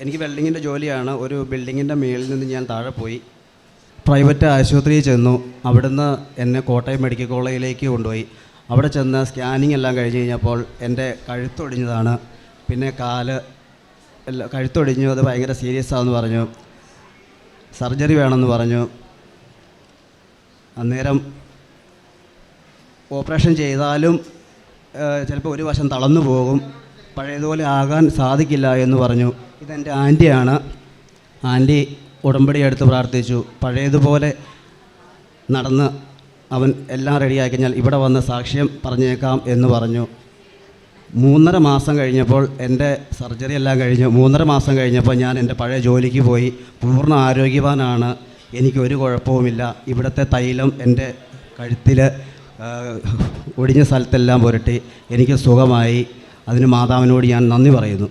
എനിക്ക് വെൽഡിങ്ങിൻ്റെ ജോലിയാണ്. ഒരു ബിൽഡിങ്ങിൻ്റെ മേളിൽ നിന്ന് ഞാൻ താഴെ പോയി പ്രൈവറ്റ് ആശുപത്രിയിൽ ചെന്നു. അവിടുന്ന് എന്നെ കോട്ടയം മെഡിക്കൽ കോളേജിലേക്ക് കൊണ്ടുപോയി. അവിടെ ചെന്ന് സ്കാനിങ് എല്ലാം കഴിഞ്ഞ് കഴിഞ്ഞപ്പോൾ എൻ്റെ കഴുത്തൊടിഞ്ഞതാണ്. പിന്നെ കഴുത്തൊടിഞ്ഞു, അത് ഭയങ്കര സീരിയസ് ആണെന്ന് പറഞ്ഞു. സർജറി വേണമെന്ന് പറഞ്ഞു. അന്നേരം ഓപ്പറേഷൻ ചെയ്താലും ചിലപ്പോൾ ഒരു വശം തളർന്നു പോകും, പഴയതുപോലെ ആകാൻ സാധിക്കില്ല എന്ന് പറഞ്ഞു. ഇതെൻ്റെ ആൻറ്റിയാണ്. ആൻറ്റി ഉടമ്പടി എടുത്ത് പ്രാർത്ഥിച്ചു. പഴയതുപോലെ നടന്ന് അവൻ എല്ലാം റെഡിയായി കഴിഞ്ഞാൽ ഇവിടെ വന്ന് സാക്ഷ്യം പറഞ്ഞേക്കാം എന്ന് പറഞ്ഞു. 3.5 മാസം കഴിഞ്ഞപ്പോൾ എൻ്റെ സർജറി എല്ലാം കഴിഞ്ഞു. 3.5 മാസം കഴിഞ്ഞപ്പോൾ ഞാൻ എൻ്റെ പഴയ ജോലിക്ക് പോയി. പൂർണ്ണ ആരോഗ്യവാനാണ്, എനിക്കൊരു കുഴപ്പവുമില്ല. ഇവിടുത്തെ തൈലം എൻ്റെ കഴുത്തിൽ ഒടിഞ്ഞ സ്ഥലത്തെല്ലാം പുരട്ടി എനിക്ക് സുഖമായി. അതിന് മാതാവിനോട് ഞാൻ നന്ദി പറയുന്നു.